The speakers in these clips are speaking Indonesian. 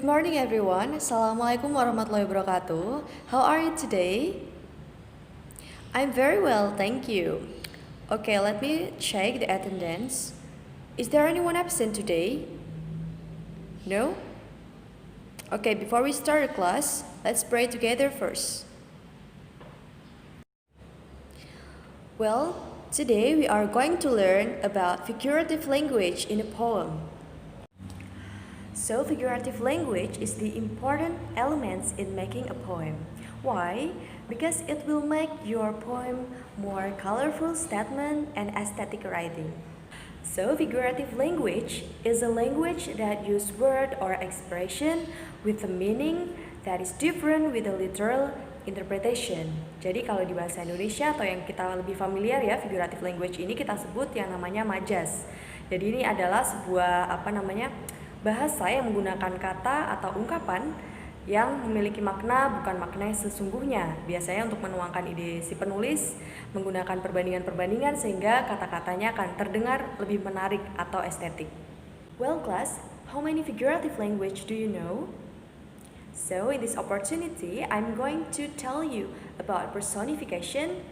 morning everyone. Assalamualaikum warahmatullahi wabarakatuh. How are you today? I'm very well, thank you. Okay, let me check the attendance. Is there anyone absent today? No? Okay, before we start the class, let's pray together first. Well, today we are going to learn about figurative language in a poem. So, figurative language is the important elements in making a poem. Why? Because it will make your poem more colorful statement and aesthetic writing. So, figurative language is a language that use word or expression with a meaning that is different with the literal interpretation. Jadi kalau di bahasa Indonesia atau yang kita lebih familiar ya, figurative language ini kita sebut yang namanya majas. Jadi ini adalah sebuah bahasa yang menggunakan kata atau ungkapan yang memiliki makna bukan makna yang sesungguhnya. Biasanya untuk menuangkan ide si penulis menggunakan perbandingan-perbandingan sehingga kata-katanya akan terdengar lebih menarik atau estetik. Well class, how many figurative language do you know? So in this opportunity, I'm going to tell you about personification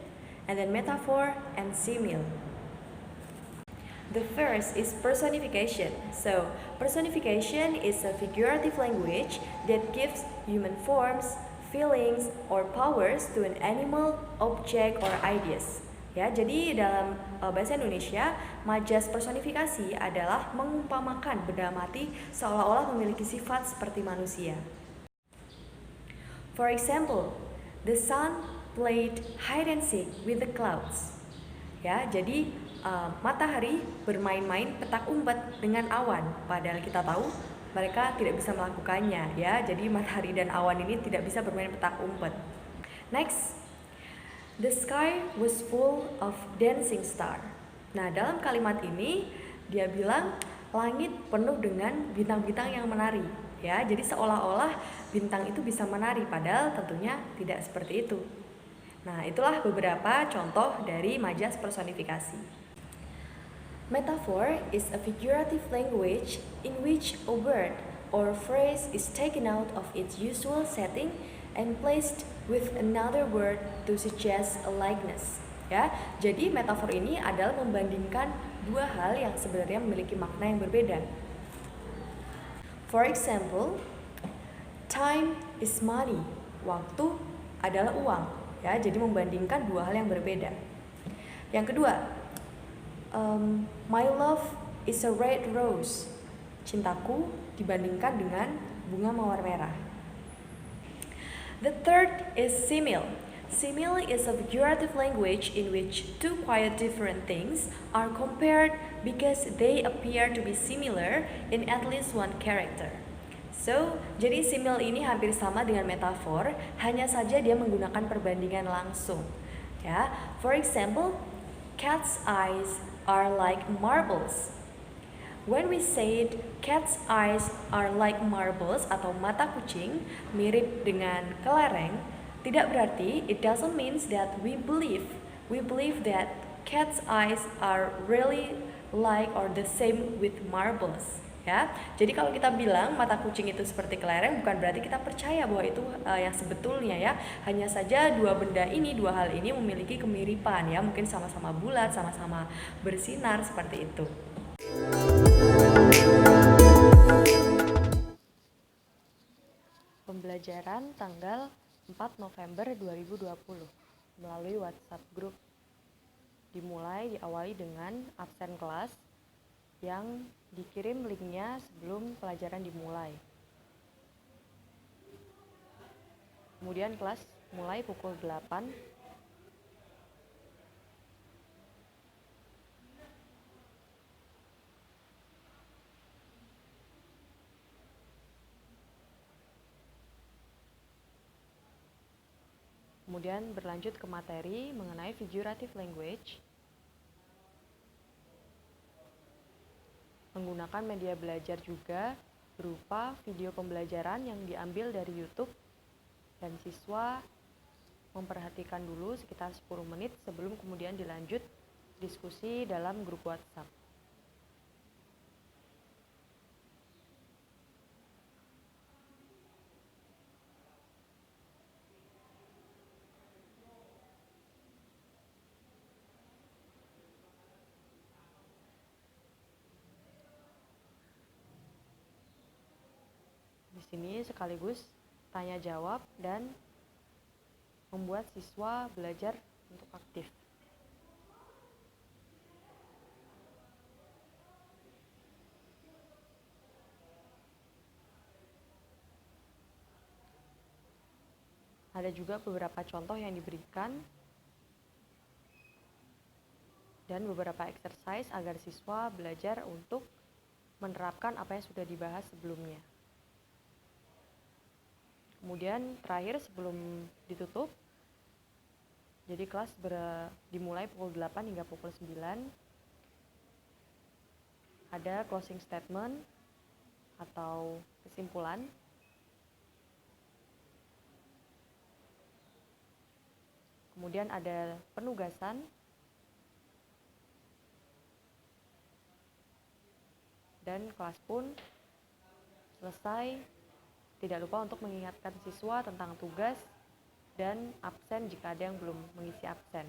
and then metaphor and simile. The first is personification. So, personification is a figurative language that gives human forms, feelings, or powers to an animal, object, or ideas. Ya, jadi dalam bahasa Indonesia, majas personifikasi adalah mengumpamakan benda mati seolah-olah memiliki sifat seperti manusia. For example, the sun played hide and seek with the clouds. Ya, jadi matahari bermain-main petak umpet dengan awan, padahal kita tahu mereka tidak bisa melakukannya ya. Jadi matahari dan awan ini tidak bisa bermain petak umpet. Next, the sky was full of dancing star. Nah, dalam kalimat ini dia bilang langit penuh dengan bintang-bintang yang menari ya. Jadi seolah-olah bintang itu bisa menari, padahal tentunya tidak seperti itu. Nah, itulah beberapa contoh dari majas personifikasi. Metaphor is a figurative language in which a word or phrase is taken out of its usual setting and placed with another word to suggest a likeness. Ya, jadi metafor ini adalah membandingkan dua hal yang sebenarnya memiliki makna yang berbeda. For example, time is money. Waktu adalah uang. Ya, jadi membandingkan dua hal yang berbeda. Yang kedua, my love is a red rose. Cintaku dibandingkan dengan bunga mawar merah. The third is simile. Simile is a figurative language in which two quite different things are compared because they appear to be similar in at least one character. So, jadi simile ini hampir sama dengan metafor, hanya saja dia menggunakan perbandingan langsung. Ya, for example, cat's eyes are like marbles. When we said cat's eyes are like marbles atau mata kucing mirip dengan kelereng, tidak berarti it doesn't mean that we believe that cat's eyes are really like or the same with marbles. Ya, jadi kalau kita bilang mata kucing itu seperti kelereng, bukan berarti kita percaya bahwa itu yang sebetulnya ya. Hanya saja dua hal ini memiliki kemiripan ya, mungkin sama-sama bulat, sama-sama bersinar seperti itu. Pembelajaran tanggal 4 November 2020 melalui WhatsApp Group. Diawali dengan absen kelas yang dikirim linknya sebelum pelajaran dimulai. Kemudian kelas mulai pukul 8. Kemudian berlanjut ke materi mengenai figurative language. Menggunakan media belajar juga berupa video pembelajaran yang diambil dari YouTube, dan siswa memperhatikan dulu sekitar 10 menit sebelum kemudian dilanjut diskusi dalam grup WhatsApp. Di sini sekaligus tanya jawab dan membuat siswa belajar untuk aktif. Ada juga beberapa contoh yang diberikan dan beberapa exercise agar siswa belajar untuk menerapkan apa yang sudah dibahas sebelumnya. Kemudian terakhir sebelum ditutup, jadi kelas dimulai pukul 8 hingga pukul 9. Ada closing statement atau kesimpulan. Kemudian ada penugasan. Dan kelas pun selesai. Tidak lupa untuk mengingatkan siswa tentang tugas dan absen jika ada yang belum mengisi absen.